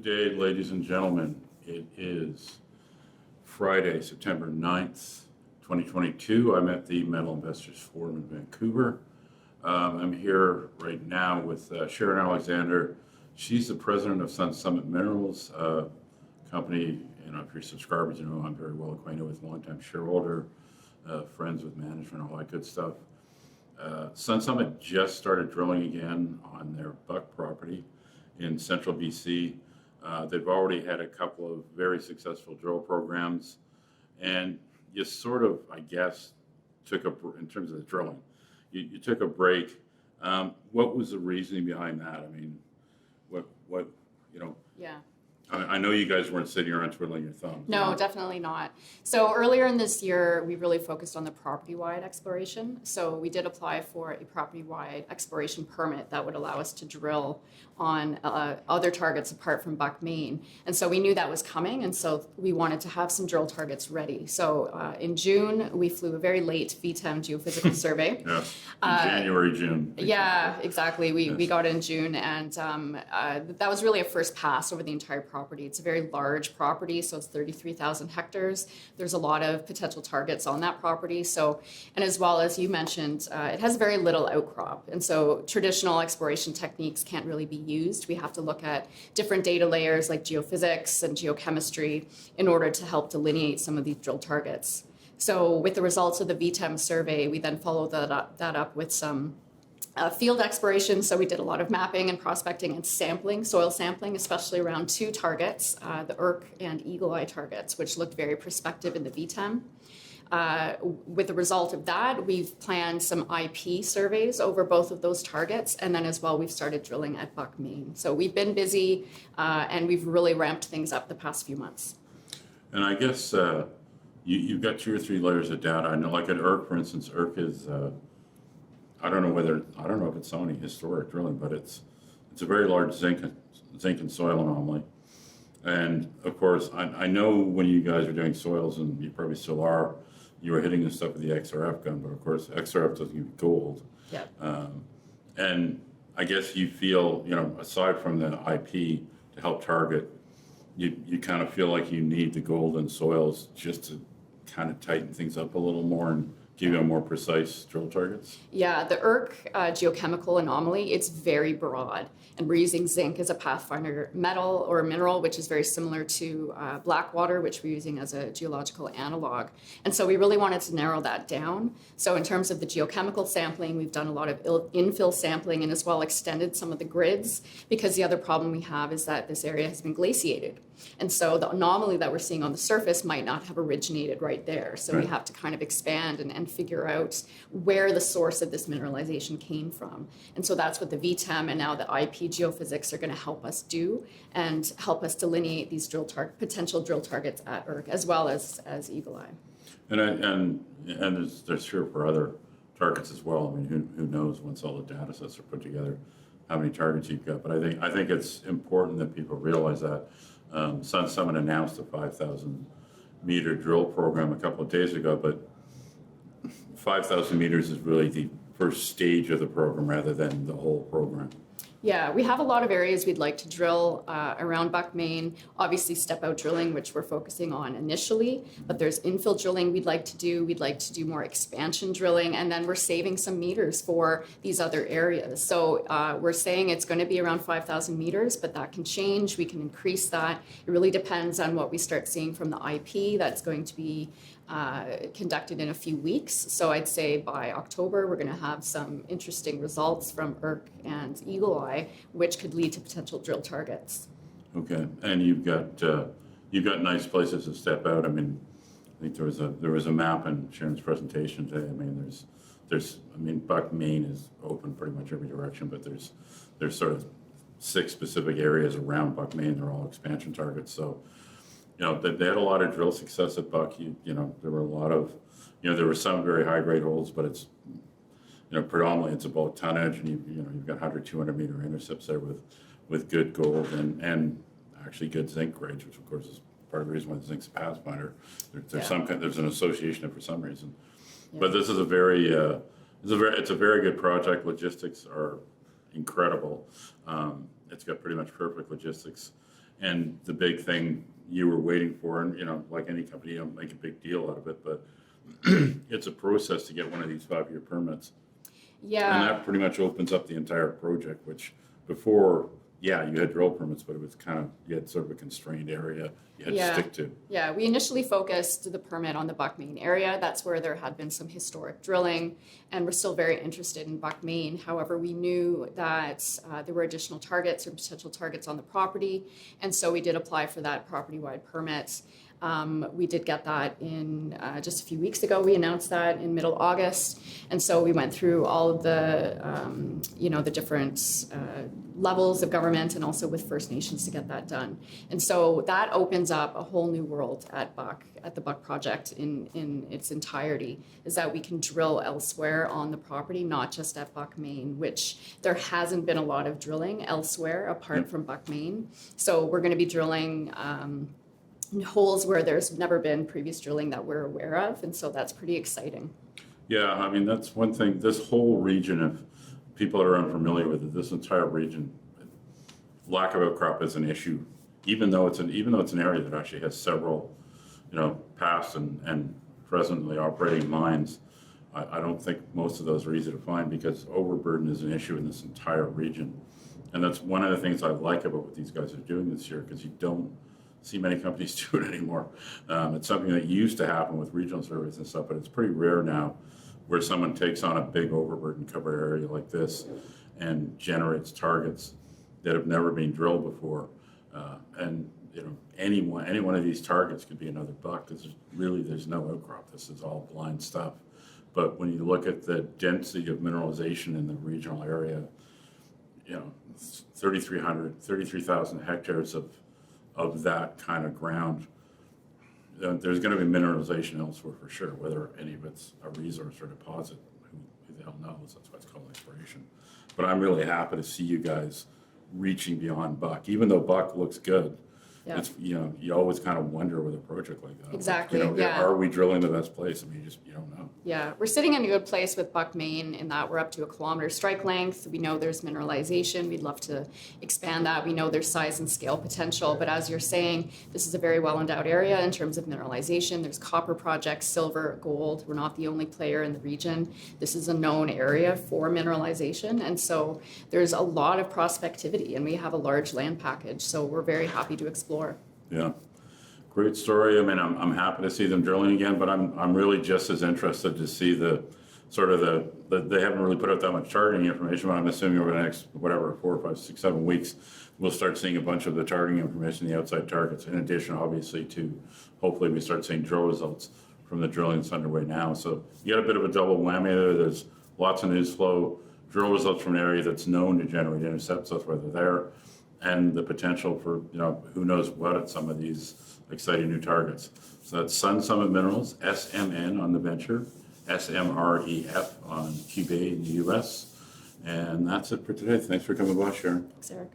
Good day, ladies and gentlemen. It is Friday, September 9th, 2022. I'm at the Metal Investors Forum in Vancouver. I'm here right now with Sharyn Alexander. She's the president of Sun Summit Minerals company. You know, if you're subscribers, you know I'm very well acquainted with, longtime shareholder, friends with management, all that good stuff. Sun Summit just started drilling again on their Buck property in central BC. They've already had a couple of very successful drill programs, and you sort of, I guess, took a, in terms of the drilling, you took a break. What was the reasoning behind that? I mean, what, you know? Yeah. I know you guys weren't sitting around twiddling your thumbs. No, definitely not. So earlier in this year, we really focused on the property-wide exploration. So we did apply for a property-wide exploration permit that would allow us to drill on other targets apart from Buck Main. And so we knew that was coming, and so we wanted to have some drill targets ready. So in June, we flew a very late VTEM geophysical survey. Yeah, January, June. Yeah, exactly. We got it in June, and that was really a first pass over the entire property. It's a very large property, so it's 33,000 hectares. There's a lot of potential targets on that property. So, and as well as you mentioned, it has very little outcrop. And so traditional exploration techniques can't really be used. We have to look at different data layers like geophysics and geochemistry in order to help delineate some of these drill targets. So with the results of the VTEM survey, we then followed that up with some field exploration. So we did a lot of mapping and prospecting and sampling, soil sampling, especially around two targets, the ERK and Eagle Eye targets, which looked very prospective in the VTEM. With the result of that, we've planned some IP surveys over both of those targets. And then as well, we've started drilling at Buck Main. So we've been busy and we've really ramped things up the past few months. And I guess you've got 2 or 3 layers of data. I know, like at ERK, for instance, ERK is, I don't know if it's any historic drilling, but it's a very large zinc and soil anomaly. And of course, I know when you guys are doing soils, and you probably still are, you were hitting this stuff with the XRF gun, but of course, XRF doesn't give you gold. Yeah. And I guess you feel, you know, aside from the IP to help target, you kind of feel like you need the gold and soils just to kind of tighten things up a little more and give you a more precise drill targets? Yeah, the ERK geochemical anomaly, it's very broad. And we're using zinc as a pathfinder metal or mineral, which is very similar to Blackwater, which we're using as a geological analog. And so we really wanted to narrow that down. So in terms of the geochemical sampling, we've done a lot of infill sampling and as well extended some of the grids, because the other problem we have is that this area has been glaciated. And so the anomaly that we're seeing on the surface might not have originated right there. So we have to kind of expand and figure out where the source of this mineralization came from. And so that's what the VTEM and now the IP geophysics are going to help us do and help us delineate these potential drill targets at ERK as well as Eagle Eye. And there's sure for other targets as well. I mean, who knows once all the data sets are put together how many targets you've got. But I think it's important that people realize that. Sun Summit announced a 5,000 meter drill program a couple of days ago, but 5,000 meters is really the first stage of the program rather than the whole program. Yeah, we have a lot of areas we'd like to drill around Buck Main. Obviously, step-out drilling, which we're focusing on initially, but there's infill drilling we'd like to do. We'd like to do more expansion drilling, and then we're saving some meters for these other areas. So we're saying it's going to be around 5,000 meters, but that can change. We can increase that. It really depends on what we start seeing from the IP that's going to be conducted in a few weeks. So I'd say by October, we're going to have some interesting results from ERK and Eagle Eye, which could lead to potential drill targets. Okay, and you've got nice places to step out. I mean, I think there was a map in Sharon's presentation today. I mean, I mean, Buck Main is open pretty much every direction, but there's sort of 6 specific areas around Buck Main. They're all expansion targets. So, you know, they had a lot of drill success at Buck. You know, there were a lot of, you know, there were some very high grade holes, but it's, you know, predominantly it's about tonnage, and you've got 100, 200 meter intercepts there with good gold and actually good zinc grades, which of course is part of the reason why the zinc's a pathfinder. There's an association for some reason, but this is a very it's a very good project. Logistics are incredible. It's got pretty much perfect logistics. And the big thing you were waiting for, and like any company, you don't make a big deal out of it, but it's a process to get one of these 5-year permits. Yeah. And that pretty much opens up the entire project, which before, yeah, you had drill permits, but it was kind of, you had sort of a constrained area you had to stick to. Yeah, we initially focused the permit on the Buckmain area. That's where there had been some historic drilling, and we're still very interested in Buckmain. However, we knew that there were additional targets or potential targets on the property, and so we did apply for that property-wide permit. We did get that in just a few weeks ago. We announced that in middle August, and so we went through all of the, the different levels of government and also with First Nations to get that done. And so that opens up a whole new world at the Buck project in its entirety, is that we can drill elsewhere on the property, not just at Buckmain, which there hasn't been a lot of drilling elsewhere apart from Buckmain. So we're going to be drilling holes where there's never been previous drilling that we're aware of, and so that's pretty exciting. Yeah, I mean, that's one thing. This whole region, if people are unfamiliar with it, this entire region, lack of outcrop is an issue, even though it's an area that actually has several, past and presently operating mines. I don't think most of those are easy to find because overburden is an issue in this entire region, and that's one of the things I like about what these guys are doing this year, because you don't see many companies do it anymore. It's something that used to happen with regional surveys and stuff, but it's pretty rare now where someone takes on a big overburden cover area like this and generates targets that have never been drilled before. And any one of these targets could be another buck, because there's no outcrop. This is all blind stuff. But when you look at the density of mineralization in the regional area, 33,000 hectares of that kind of ground, there's going to be mineralization elsewhere for sure, whether any of it's a resource or deposit, who the hell knows. That's why it's called exploration. But I'm really happy to see you guys reaching beyond Buck, even though Buck looks good. Yeah. It's, you always kind of wonder with a project like that. Exactly, Yeah. Are we drilling the best place? I mean, you don't know. Yeah, we're sitting in a good place with Buckmain in that we're up to a kilometer strike length. We know there's mineralization. We'd love to expand that. We know there's size and scale potential, but as you're saying, this is a very well endowed area in terms of mineralization. There's copper projects, silver, gold. We're not the only player in the region. This is a known area for mineralization, and so there's a lot of prospectivity, and we have a large land package, so we're very happy to explore. Yeah. Great story. I mean, I'm happy to see them drilling again, but I'm really just as interested to see the they haven't really put out that much targeting information, but I'm assuming over the next, 4, 5, 6, 7 weeks, we'll start seeing a bunch of the targeting information, the outside targets, in addition, obviously, to hopefully we start seeing drill results from the drilling that's underway now. So you got a bit of a double whammy there. There's lots of news flow, drill results from an area that's known to generate intercepts, that's why they're there, and the potential for, who knows what at some of these exciting new targets. So that's Sun Summit Minerals, SMN on the venture, SMREF on QB in the US. And that's it for today. Thanks for coming by, Sharyn. Thanks, Eric.